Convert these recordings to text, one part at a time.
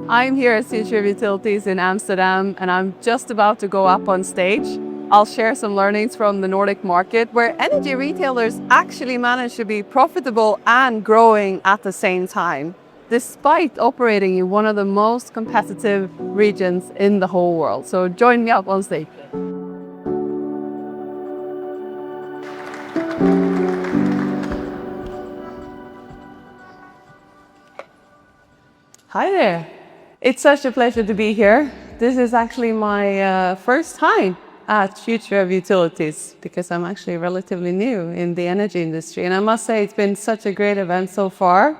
I'm here at Future of Utilities in Amsterdam, and I'm just about to go up on stage. I'll share some learnings from the Nordic market, where energy retailers actually manage to be profitable and growing at the same time, despite operating in one of the most competitive regions in the whole world. So join me up on stage. Hi there. It's such a pleasure to be here. This is actually my first time at Future of Utilities because I'm actually relatively new in the energy industry. And I must say it's been such a great event so far.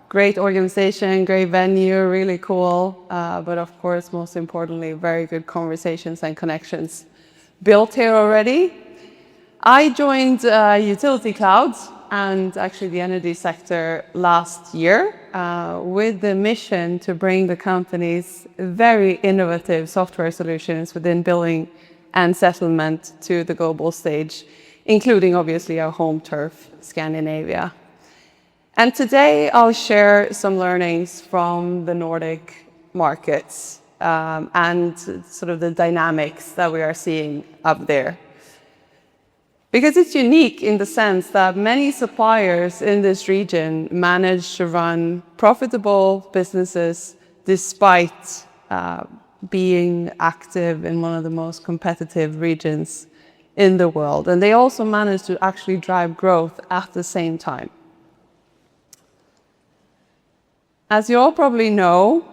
Great organization, great venue, really cool. But of course, most importantly, very good conversations and connections built here already. I joined UtilityCloud and actually the energy sector last year with the mission to bring the company's very innovative software solutions within billing and settlement to the global stage, including obviously our home turf, Scandinavia. And today I'll share some learnings from the Nordic markets and sort of the dynamics that we are seeing up there. Because it's unique in the sense that many suppliers in this region manage to run profitable businesses despite being active in one of the most competitive regions in the world. And they also manage to actually drive growth at the same time. As you all probably know,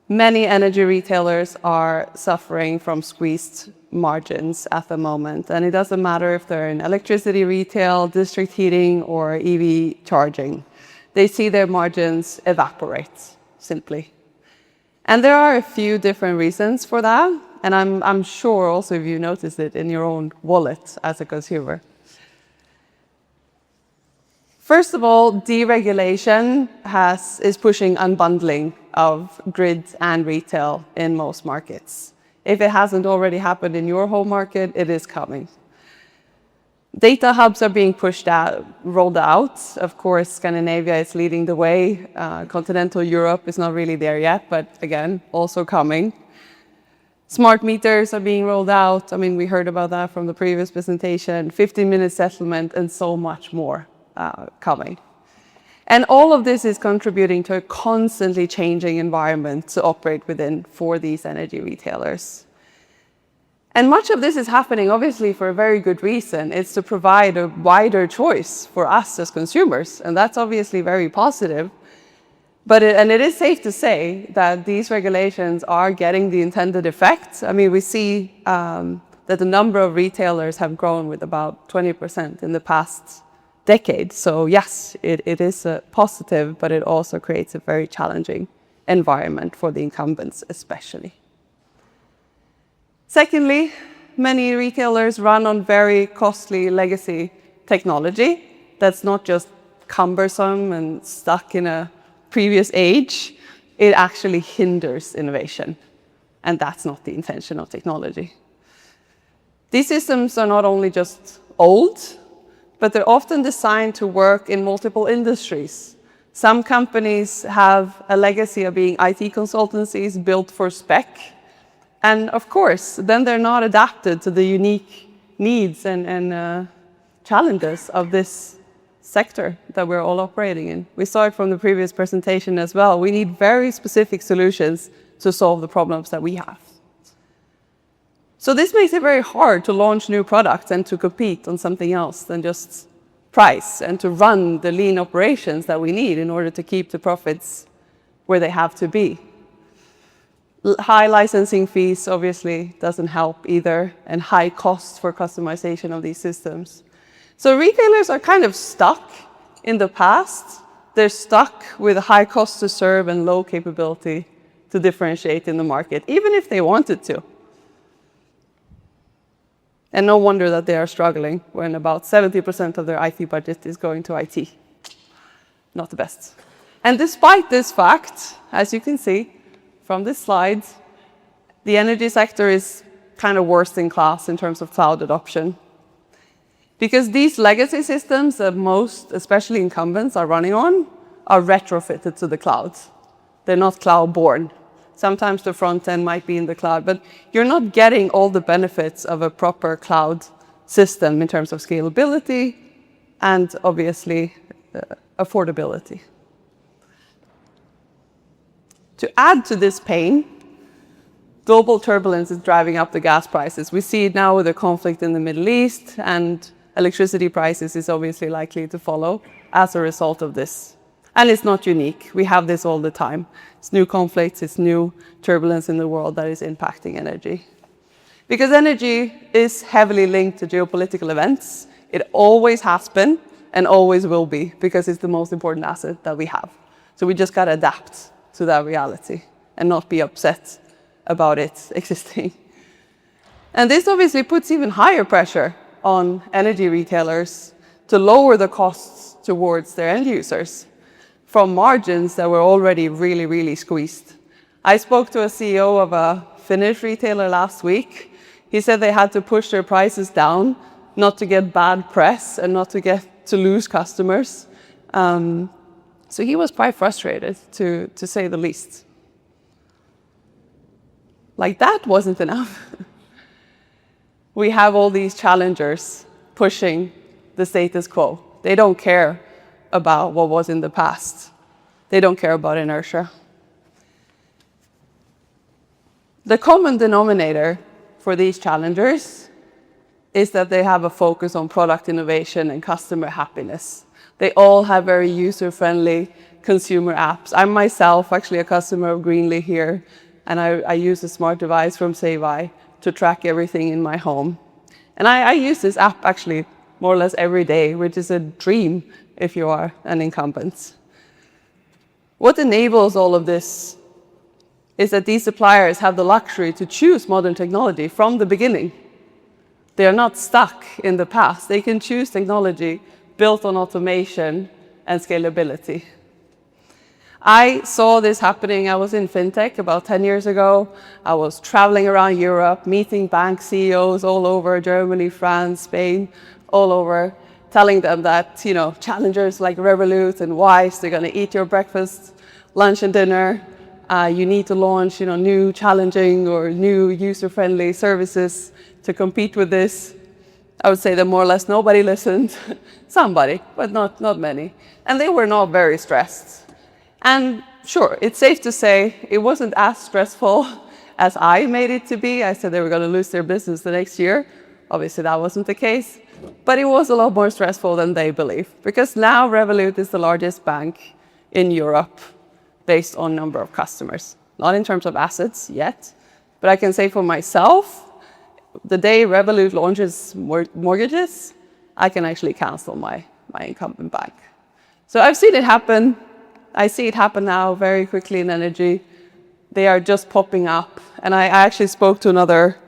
many energy retailers are suffering from squeezed margins at the moment. And it doesn't matter if they're in electricity retail, district heating, or EV charging. They see their margins evaporate, simply. And there are a few different reasons for that. And I'm sure also if you notice it in your own wallet as a consumer. First of all, deregulation is pushing unbundling of grid and retail in most markets. If it hasn't already happened in your home market, it is coming. Data hubs are being rolled out. Of course, Scandinavia is leading the way. Continental Europe is not really there yet, but again, also coming. Smart meters are being rolled out. I mean, we heard about that from the previous presentation. 15-minute settlement and so much more coming. And all of this is contributing to a constantly changing environment to operate within for these energy retailers. And much of this is happening, obviously, for a very good reason. It's to provide a wider choice for us as consumers, and that's obviously very positive. But it is safe to say that these regulations are getting the intended effect. I mean, we see that the number of retailers have grown with about 20% in the past decade. So yes, it is a positive, but it also creates a very challenging environment for the incumbents especially. Secondly, many retailers run on very costly legacy technology that's not just cumbersome and stuck in a previous age. It actually hinders innovation, and that's not the intention of technology. These systems are not only just old, but they're often designed to work in multiple industries. Some companies have a legacy of being IT consultancies built for spec. And of course, then they're not adapted to the unique needs and challenges of this sector that we're all operating in. We saw it from the previous presentation as well. We need very specific solutions to solve the problems that we have. So this makes it very hard to launch new products and to compete on something else than just price and to run the lean operations that we need in order to keep the profits where they have to be. High licensing fees obviously doesn't help either, and high costs for customization of these systems. So retailers are kind of stuck in the past. They're stuck with a high cost to serve and low capability to differentiate in the market, even if they wanted to. And no wonder that they are struggling when about 70% of their IT budget is going to IT. Not the best. And despite this fact, as you can see from this slide, the energy sector is kind of worst in class in terms of cloud adoption. Because these legacy systems that most, especially incumbents, are running on are retrofitted to the cloud. They're not cloud-born. Sometimes the front end might be in the cloud, but you're not getting all the benefits of a proper cloud system in terms of scalability and obviously affordability. To add to this pain, global turbulence is driving up the gas prices. We see it now with the conflict in the Middle East, and electricity prices is obviously likely to follow as a result of this. And it's not unique. We have this all the time. It's new conflicts, it's new turbulence in the world that is impacting energy. Because energy is heavily linked to geopolitical events. It always has been and always will be, because it's the most important asset that we have. So we just got to adapt to that reality and not be upset about it existing. And this obviously puts even higher pressure on energy retailers to lower the costs towards their end users from margins that were already really, really squeezed. I spoke to a CEO of a Finnish retailer last week. He said they had to push their prices down, not to get bad press and not to lose customers. So he was quite frustrated, to say the least. Like that wasn't enough. We have all these challengers pushing the status quo. They don't care about what was in the past. They don't care about inertia. The common denominator for these challengers is that they have a focus on product innovation and customer happiness. They all have very user-friendly consumer apps. I'm myself actually a customer of Greenly here, and I use a smart device from Save to track everything in my home. And I use this app actually more or less every day, which is a dream if you are an incumbent. What enables all of this is that these suppliers have the luxury to choose modern technology from the beginning. They are not stuck in the past. They can choose technology built on automation and scalability. I saw this happening. I was in fintech about 10 years ago. I was traveling around Europe, meeting bank CEOs all over Germany, France, Spain, all over, telling them that, challengers like Revolut and Wise, they're going to eat your breakfast, lunch, and dinner. You need to launch, new challenging or new user-friendly services to compete with this. I would say that more or less nobody listened. Somebody, but not many. And they were not very stressed. And sure, it's safe to say it wasn't as stressful as I made it to be. I said they were going to lose their business the next year. Obviously, that wasn't the case. But it was a lot more stressful than they believe. Because now Revolut is the largest bank in Europe based on number of customers. Not in terms of assets yet. But I can say for myself, the day Revolut launches mortgages, I can actually cancel my incumbent bank. So I've seen it happen. I see it happen now very quickly in energy. They are just popping up. And I actually spoke to another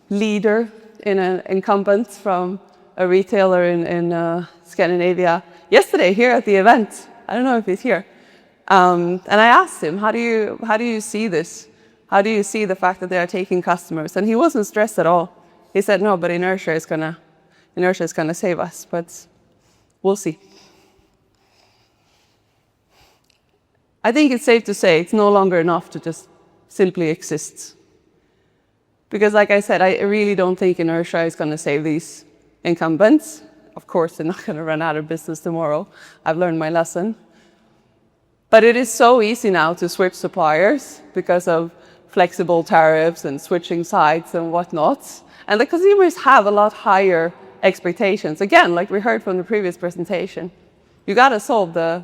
leader in an incumbent from a retailer in Scandinavia yesterday here at the event. I don't know if he's here. And I asked him, how do you see this? How do you see the fact that they are taking customers? And he wasn't stressed at all. He said, no, but inertia is gonna save us, but we'll see. I think it's safe to say it's no longer enough to just simply exist. Because like I said, I really don't think inertia is going to save these incumbents. Of course, they're not going to run out of business tomorrow. I've learned my lesson. But it is so easy now to switch suppliers because of flexible tariffs and switching sites and whatnot. And the consumers have a lot higher expectations. Again, like we heard from the previous presentation, you got to solve the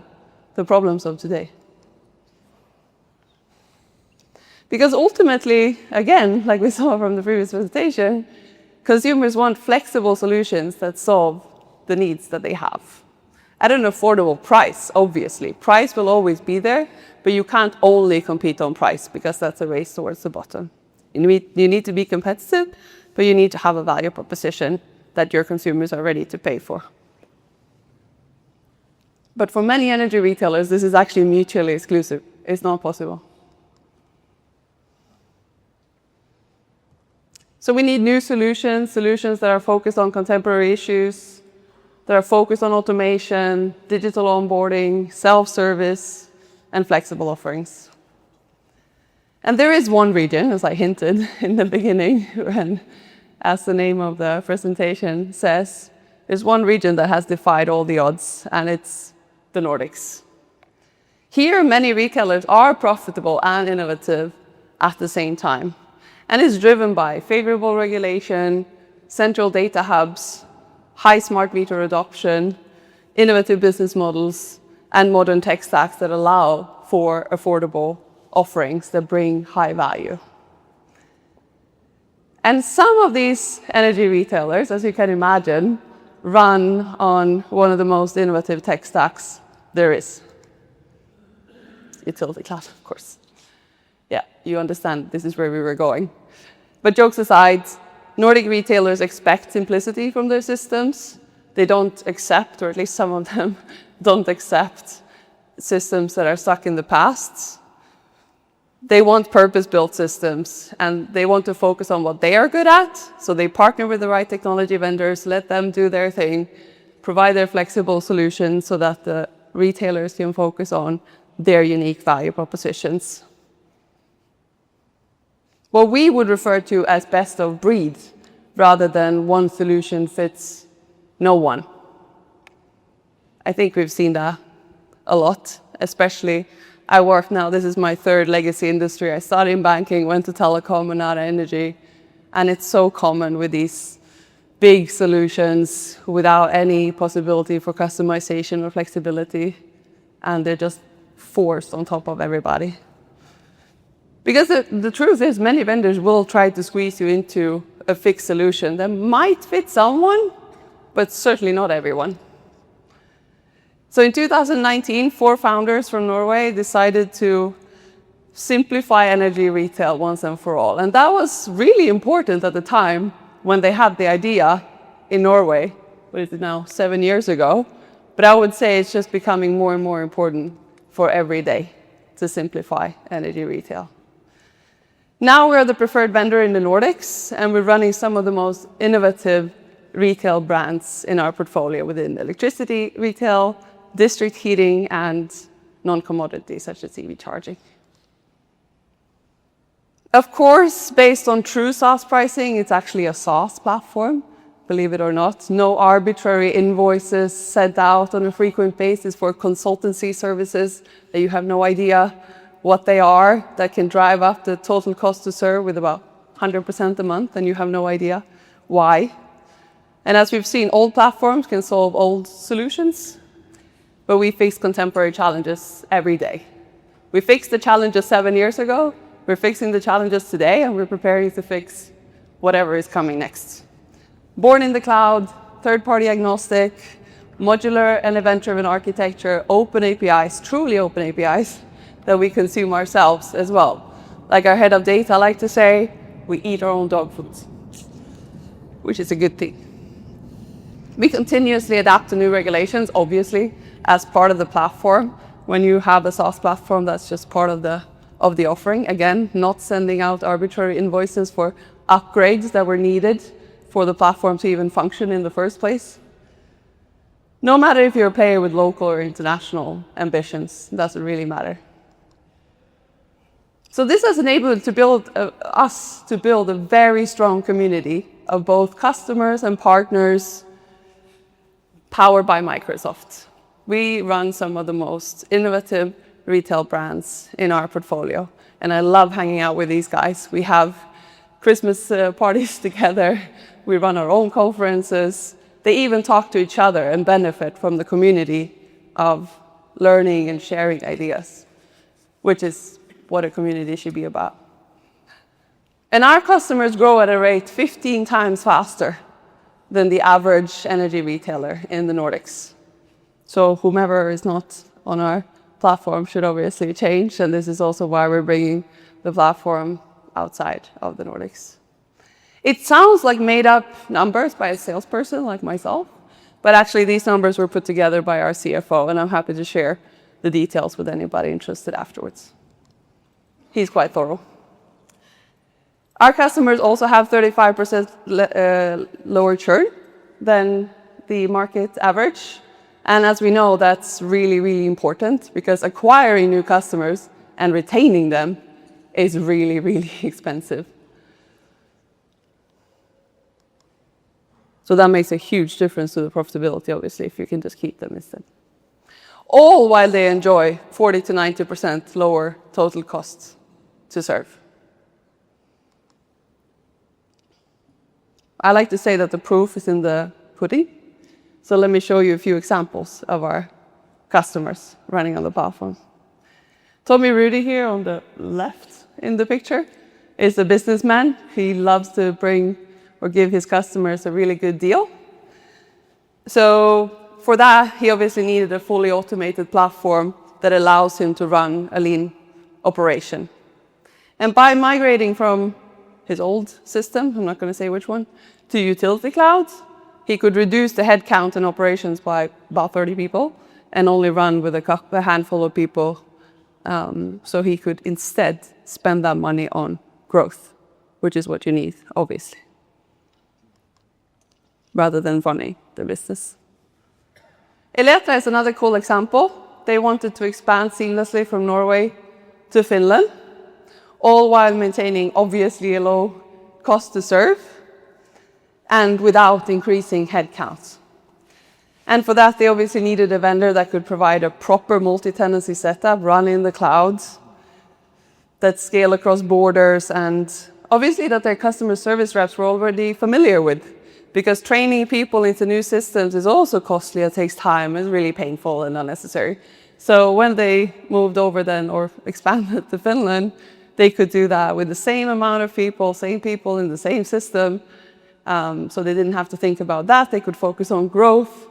problems of today. Because ultimately, again, like we saw from the previous presentation, consumers want flexible solutions that solve the needs that they have. At an affordable price, obviously. Price will always be there, but you can't only compete on price because that's a race towards the bottom. You need to be competitive, but you need to have a value proposition that your consumers are ready to pay for. But for many energy retailers, this is actually mutually exclusive. It's not possible. So we need new solutions that are focused on contemporary issues, that are focused on automation, digital onboarding, self-service, and flexible offerings. And there is one region, as I hinted in the beginning, and as the name of the presentation says, there's one region that has defied all the odds, and it's the Nordics. Here, many retailers are profitable and innovative at the same time, and it's driven by favorable regulation, central data hubs, high smart meter adoption, innovative business models, and modern tech stacks that allow for affordable offerings that bring high value. And some of these energy retailers, as you can imagine, run on one of the most innovative tech stacks there is. UtilityCloud, of course. Yeah, you understand this is where we were going. But jokes aside, Nordic retailers expect simplicity from their systems. They don't accept, or at least some of them don't accept, systems that are stuck in the past. They want purpose-built systems, and they want to focus on what they are good at. So they partner with the right technology vendors, let them do their thing, provide their flexible solutions so that the retailers can focus on their unique value propositions. What we would refer to as best of breed, rather than one solution fits no one. I think we've seen that a lot, especially I work now, this is my third legacy industry. I started in banking, went to telecom, and now to energy. And it's so common with these big solutions without any possibility for customization or flexibility. And they're just forced on top of everybody. Because the truth is, many vendors will try to squeeze you into a fixed solution that might fit someone, but certainly not everyone. So in 2019, 4 founders from Norway decided to simplify energy retail once and for all. And that was really important at the time when they had the idea in Norway. What is it now, 7 years ago? But I would say it's just becoming more and more important for every day to simplify energy retail. Now we're the preferred vendor in the Nordics, and we're running some of the most innovative retail brands in our portfolio within electricity retail, district heating, and non-commodities such as EV charging. Of course, based on true SaaS pricing, it's actually a SaaS platform, believe it or not. No arbitrary invoices sent out on a frequent basis for consultancy services that you have no idea what they are, that can drive up the total cost to serve with about 100% a month, and you have no idea why. And as we've seen, old platforms can solve old solutions, but we face contemporary challenges every day. We fixed the challenges 7 years ago, we're fixing the challenges today, and we're preparing to fix whatever is coming next. Born in the cloud, third-party agnostic, modular and event-driven architecture, open APIs, truly open APIs, that we consume ourselves as well. Like our head of data like to say, we eat our own dog food, which is a good thing. We continuously adapt to new regulations, obviously, as part of the platform. When you have a SaaS platform, that's just part of the offering. Again, not sending out arbitrary invoices for upgrades that were needed for the platform to even function in the first place. No matter if you're a player with local or international ambitions, it doesn't really matter. So this has enabled us to build a very strong community of both customers and partners powered by Microsoft. We run some of the most innovative retail brands in our portfolio, and I love hanging out with these guys. We have Christmas parties together. We run our own conferences. They even talk to each other and benefit from the community of learning and sharing ideas, which is what a community should be about. And our customers grow at a rate 15 times faster than the average energy retailer in the Nordics. So whomever is not on our platform should obviously change, and this is also why we're bringing the platform outside of the Nordics. It sounds like made-up numbers by a salesperson like myself, but actually these numbers were put together by our CFO, and I'm happy to share the details with anybody interested afterwards. He's quite thorough. Our customers also have 35% lower churn than the market average, And as we know, that's really, really important because acquiring new customers and retaining them is really, really expensive. So that makes a huge difference to the profitability, obviously, if you can just keep them instead. All while they enjoy 40 to 90% lower total costs to serve. I like to say that the proof is in the pudding. So let me show you a few examples of our customers running on the platform. Tommy Rudy here on the left in the picture is a businessman. He loves to bring or give his customers a really good deal. So for that, he obviously needed a fully automated platform that allows him to run a lean operation. And by migrating from his old system, I'm not going to say which one, to UtilityCloud, he could reduce the headcount and operations by about 30 people and only run with a handful of people. So he could instead spend that money on growth, which is what you need, obviously, rather than running the business. Eletra is another cool example. They wanted to expand seamlessly from Norway to Finland, all while maintaining, obviously, a low cost to serve and without increasing headcounts. And for that, they obviously needed a vendor that could provide a proper multi-tenancy setup, run in the cloud, that scale across borders, and obviously that their customer service reps were already familiar with, because training people into new systems is also costly, it takes time, it's really painful and unnecessary. So when they moved over then, or expanded to Finland, they could do that with the same amount of people, same people in the same system. So they didn't have to think about that, they could focus on growth.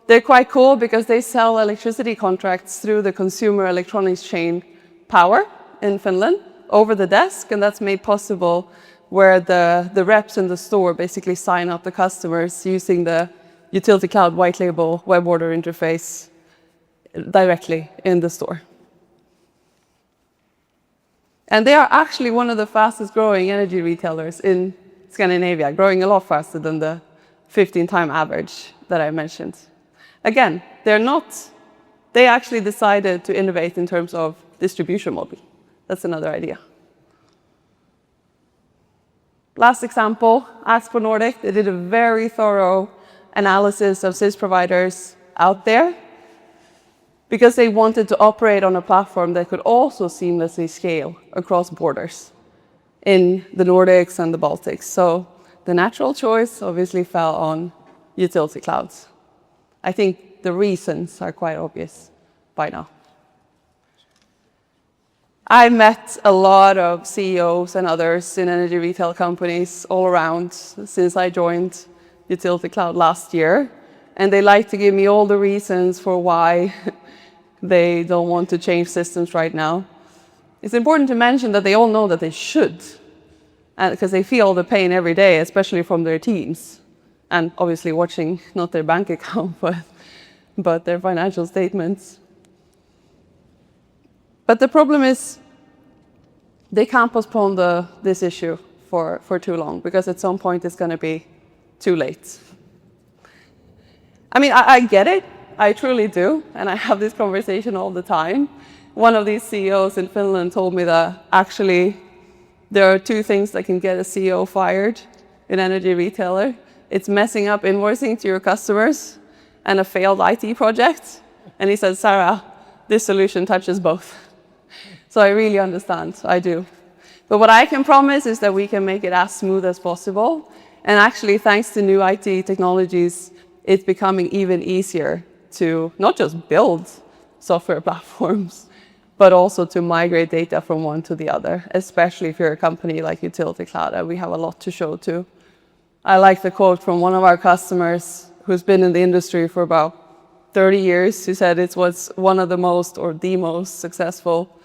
They're quite cool because they sell electricity contracts through the consumer electronics chain Power in Finland over the desk, and that's made possible where the reps in the store basically sign up the customers using the UtilityCloud white label web order interface directly in the store. And they are actually one of the fastest growing energy retailers in Scandinavia, growing a lot faster than the 15-time average that I mentioned. Again, they actually decided to innovate in terms of distribution model. That's another idea. Last example, Aspo Nordic, they did a very thorough analysis of SIS providers out there because they wanted to operate on a platform that could also seamlessly scale across borders in the Nordics and the Baltics. So the natural choice obviously fell on UtilityCloud. I think the reasons are quite obvious by now. I met a lot of CEOs and others in energy retail companies all around since I joined UtilityCloud last year, and they like to give me all the reasons for why they don't want to change systems right now. It's important to mention that they all know that they should, because they feel the pain every day, especially from their teams, and obviously watching not their bank account, but their financial statements. But the problem is they can't postpone this issue for too long, because at some point it's going to be too late. I mean, I get it. I truly do. And I have this conversation all the time. One of these CEOs in Finland told me that actually there are two things that can get a CEO fired in energy retailer. It's messing up invoicing to your customers and a failed IT project. And he said, Sara, this solution touches both. So I really understand, I do. But what I can promise is that we can make it as smooth as possible. And actually, thanks to new IT technologies, it's becoming even easier to not just build software platforms, but also to migrate data from one to the other, especially if you're a company like UtilityCloud, and we have a lot to show too. I like the quote from one of our customers who's been in the industry for about 30 years, who said it was one of the most, or the most successful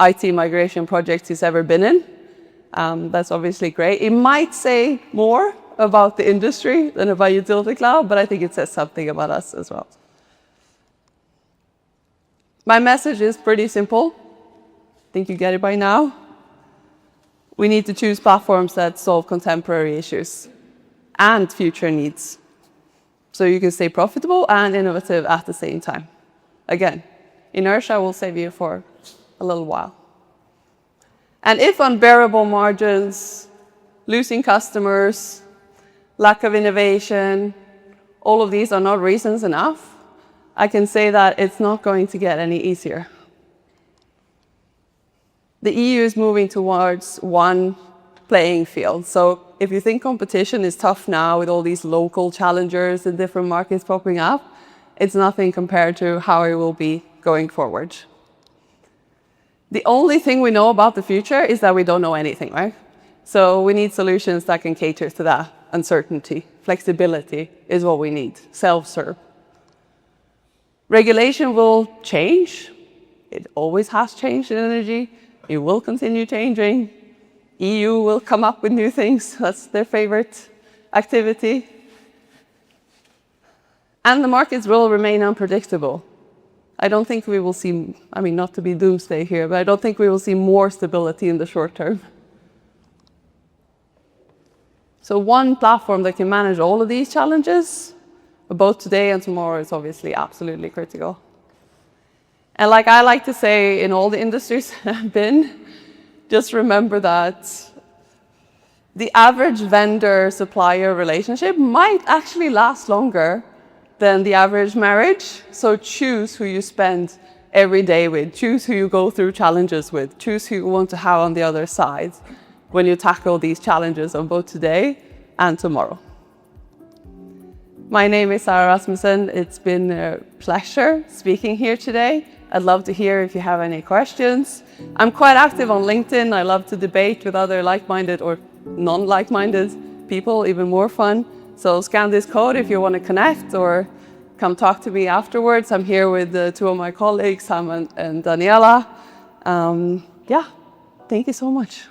IT migration projects he's ever been in. That's obviously great. It might say more about the industry than about UtilityCloud, but I think it says something about us as well. My message is pretty simple. I think you get it by now. We need to choose platforms that solve contemporary issues and future needs. So you can stay profitable and innovative at the same time. Again, inertia will save you for a little while. And if unbearable margins, losing customers, lack of innovation, all of these are not reasons enough, I can say that it's not going to get any easier. The EU is moving towards one playing field. So if you think competition is tough now with all these local challengers in different markets popping up, it's nothing compared to how it will be going forward. The only thing we know about the future is that we don't know anything, right? So we need solutions that can cater to that uncertainty. Flexibility is what we need, self-serve. Regulation will change. It always has changed in energy. It will continue changing. EU will come up with new things. That's their favorite activity. And the markets will remain unpredictable. I don't think we will see, I mean, not to be doomsday here, but I don't think we will see more stability in the short term. So one platform that can manage all of these challenges, both today and tomorrow, is obviously absolutely critical. And like I like to say in all the industries I've been, just remember that the average vendor-supplier relationship might actually last longer than the average marriage. So choose who you spend every day with. Choose who you go through challenges with. Choose who you want to have on the other side when you tackle these challenges of both today and tomorrow. My name is Sara Rasmussen. It's been a pleasure speaking here today. I'd love to hear if you have any questions. I'm quite active on LinkedIn. I love to debate with other like-minded or non-like-minded people, even more fun. So scan this code if you want to connect or come talk to me afterwards. I'm here with two of my colleagues, Sam and Daniela. Yeah, thank you so much.